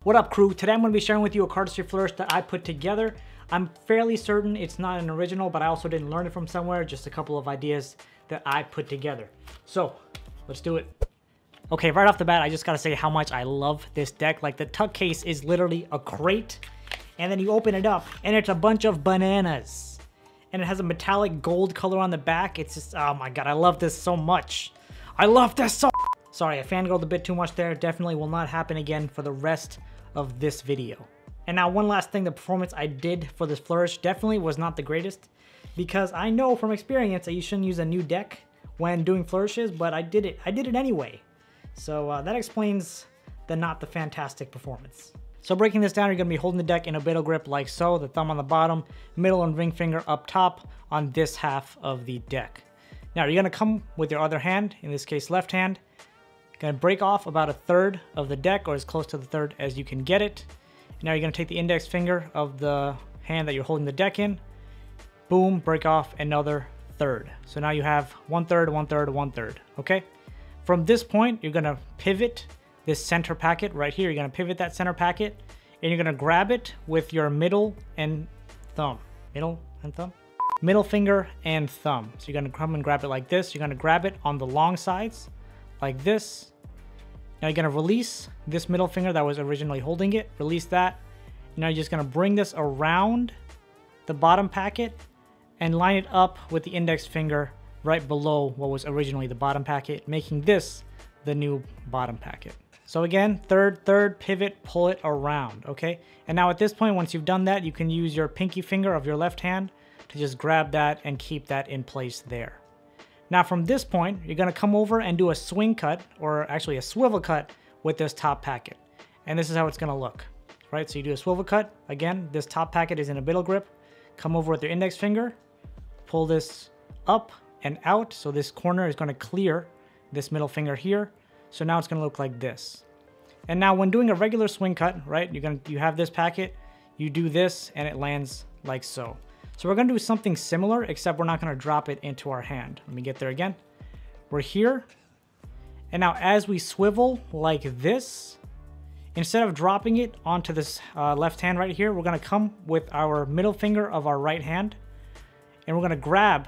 What up, crew? Today I'm going to be sharing with you a cardistry flourish that I put together. I'm fairly certain it's not an original, but I also didn't learn it from somewhere, just a couple of ideas that I put together. So, let's do it. Okay, right off the bat, I just gotta say how much I love this deck. Like, the tuck case is literally a crate, and then you open it up, and it's a bunch of bananas. And it has a metallic gold color on the back. It's just, oh my god, I love this so much. I love this so. Sorry, I fangirled a bit too much there. Definitely will not happen again for the rest of this video. And now one last thing, the performance I did for this flourish definitely was not the greatest, because I know from experience that you shouldn't use a new deck when doing flourishes, but I did it anyway. So that explains the not the fantastic performance. So breaking this down, you're gonna be holding the deck in a middle grip like so, the thumb on the bottom, middle and ring finger up top on this half of the deck. Now you're gonna come with your other hand, in this case left hand, gonna break off about a third of the deck, or as close to the third as you can get it. Now you're gonna take the index finger of the hand that you're holding the deck in, boom, break off another third. So now you have 1/3, 1/3, 1/3, okay? From this point, you're gonna pivot this center packet right here. You're gonna pivot that center packet, and you're gonna grab it with your middle and thumb. Middle and thumb? Middle finger and thumb. So you're gonna come and grab it like this. You're gonna grab it on the long sides, like this. Now you're gonna release this middle finger that was originally holding it. Release that. Now you're just gonna bring this around the bottom packet and line it up with the index finger right below what was originally the bottom packet, making this the new bottom packet. So again, third, pivot, pull it around, okay? And now at this point, once you've done that, you can use your pinky finger of your left hand to just grab that and keep that in place there. Now from this point, you're gonna come over and do a swing cut, or actually a swivel cut with this top packet. And this is how it's gonna look, right? So you do a swivel cut. Again, this top packet is in a middle grip. Come over with your index finger, pull this up and out, so this corner is going to clear this middle finger here. So now it's going to look like this. And now when doing a regular swing cut, right, you have this packet, you do this, and it lands like so. So we're going to do something similar, except we're not going to drop it into our hand. Let me get there again. We're here, and now as we swivel like this, instead of dropping it onto this left hand right here, we're going to come with our middle finger of our right hand, and we're going to grab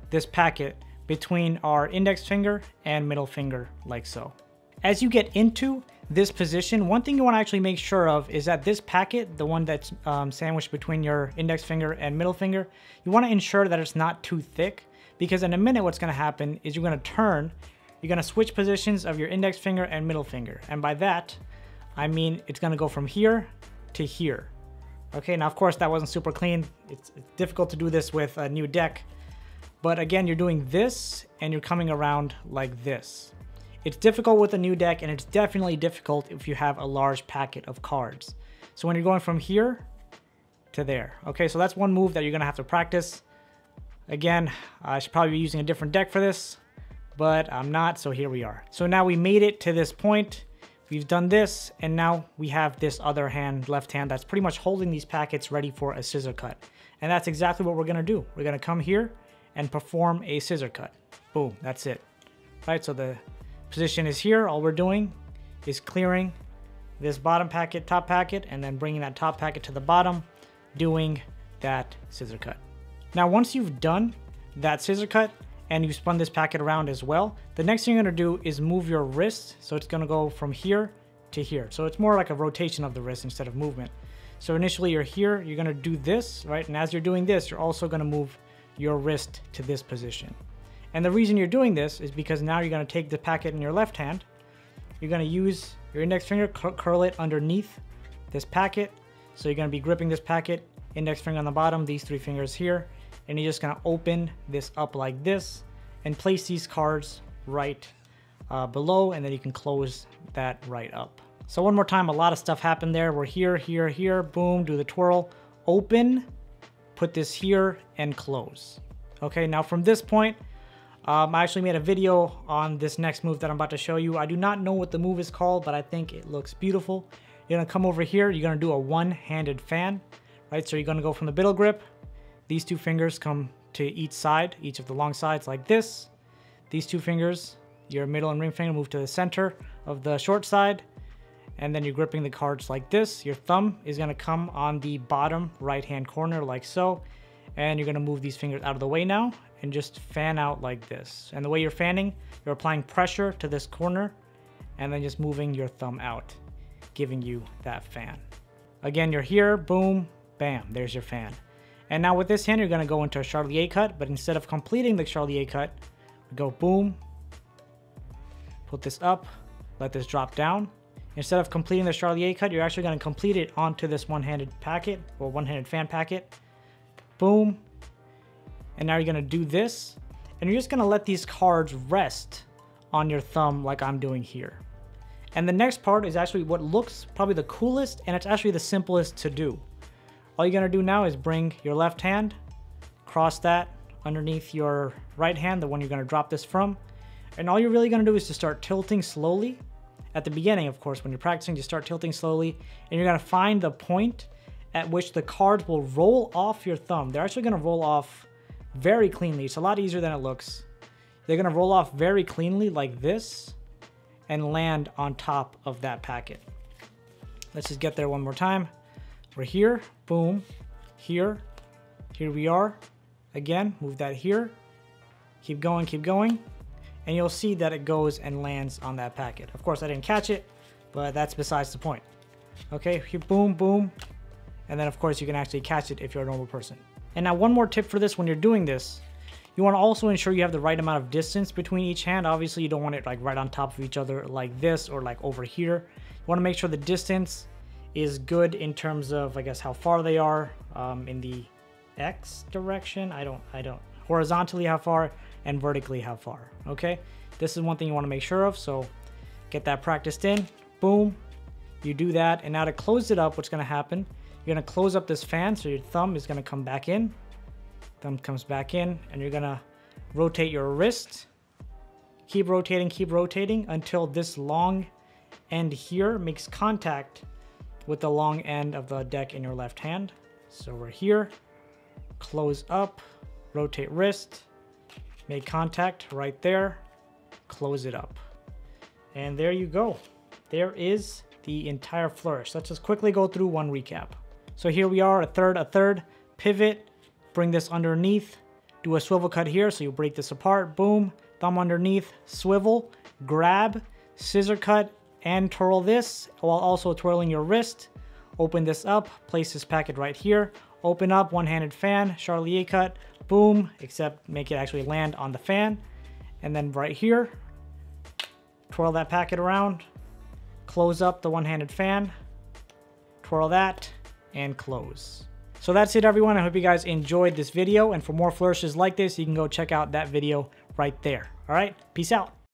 this packet between our index finger and middle finger like so. As you get into this position, one thing you want to actually make sure of is that this packet, the one that's sandwiched between your index finger and middle finger, you want to ensure that it's not too thick, because in a minute what's going to happen is you're going to turn, you're going to switch positions of your index finger and middle finger. And by that, I mean it's going to go from here to here. Okay, now of course that wasn't super clean. It's difficult to do this with a new deck. But again, you're doing this and you're coming around like this. It's difficult with a new deck, and it's definitely difficult if you have a large packet of cards. So when you're going from here to there. Okay, so that's one move that you're gonna have to practice. Again, I should probably be using a different deck for this, but I'm not, so here we are. So now we made it to this point. We've done this, and now we have this other hand, left hand, that's pretty much holding these packets ready for a scissor cut. And that's exactly what we're gonna do. We're gonna come here and perform a scissor cut. Boom, that's it. Right, so the position is here. All we're doing is clearing this bottom packet, top packet, and then bringing that top packet to the bottom, doing that scissor cut. Now, once you've done that scissor cut and you've spun this packet around as well, the next thing you're gonna do is move your wrist. So it's gonna go from here to here. So it's more like a rotation of the wrist instead of movement. So initially you're here, you're gonna do this, right? And as you're doing this, you're also gonna move your wrist to this position. And the reason you're doing this is because now you're going to take the packet in your left hand, you're going to use your index finger, curl it underneath this packet. So you're going to be gripping this packet, index finger on the bottom, these three fingers here, and you're just going to open this up like this and place these cards right below, and then you can close that right up. So one more time, a lot of stuff happened there. We're here, here, here, boom, do the twirl, open, put this here, and close. Okay, now from this point, I actually made a video on this next move that I'm about to show you. I do not know what the move is called, but I think it looks beautiful. You're gonna come over here, you're gonna do a one-handed fan, right? So you're gonna go from the middle grip, these two fingers come to each side, each of the long sides like this. These two fingers, your middle and ring finger, move to the center of the short side, and then you're gripping the cards like this. Your thumb is going to come on the bottom right hand corner like so, and you're going to move these fingers out of the way now and just fan out like this. And the way you're fanning, you're applying pressure to this corner and then just moving your thumb out, giving you that fan. Again, you're here, boom, bam, there's your fan. And now with this hand, you're going to go into a Charlier cut, but instead of completing the Charlier cut, we go boom, put this up, let this drop down. Instead of completing the Charlier cut, you're actually going to complete it onto this one-handed packet or one-handed fan packet. Boom. And now you're going to do this, and you're just going to let these cards rest on your thumb like I'm doing here. And the next part is actually what looks probably the coolest, and it's actually the simplest to do. All you're going to do now is bring your left hand, cross that underneath your right hand, the one you're going to drop this from. And all you're really going to do is just start tilting slowly. At the beginning, of course, when you're practicing, just start tilting slowly, and you're going to find the point at which the cards will roll off your thumb. They're actually going to roll off very cleanly. It's a lot easier than it looks. They're going to roll off very cleanly like this and land on top of that packet. Let's just get there one more time. We're here, boom, here we are. Again, move that here. Keep going. And you'll see that it goes and lands on that packet. Of course, I didn't catch it, but that's besides the point. Okay, boom, boom. And then, of course, you can actually catch it if you're a normal person. And now one more tip for this when you're doing this. You want to also ensure you have the right amount of distance between each hand. Obviously, you don't want it like right on top of each other like this or like over here. You want to make sure the distance is good in terms of, I guess, how far they are in the X direction. I don't. Horizontally how far and vertically how far. Okay, this is one thing you want to make sure of, so get that practiced in. Boom, you do that. And now to close it up, what's going to happen, you're going to close up this fan, so your thumb is going to come back in. Thumb comes back in, and you're going to rotate your wrist. Keep rotating until this long end here makes contact with the long end of the deck in your left hand. So we're here, close up, rotate wrist, make contact right there, close it up. And there you go. There is the entire flourish. Let's just quickly go through one recap. So here we are, a third, pivot, bring this underneath, do a swivel cut here, so you break this apart, boom, thumb underneath, swivel, grab, scissor cut, and twirl this while also twirling your wrist. Open this up, place this packet right here, open up, one-handed fan, Charlier cut, boom, except make it actually land on the fan. And then right here, twirl that packet around, close up the one-handed fan, twirl that, and close. So that's it, everyone. I hope you guys enjoyed this video, and for more flourishes like this, you can go check out that video right there. All right, peace out.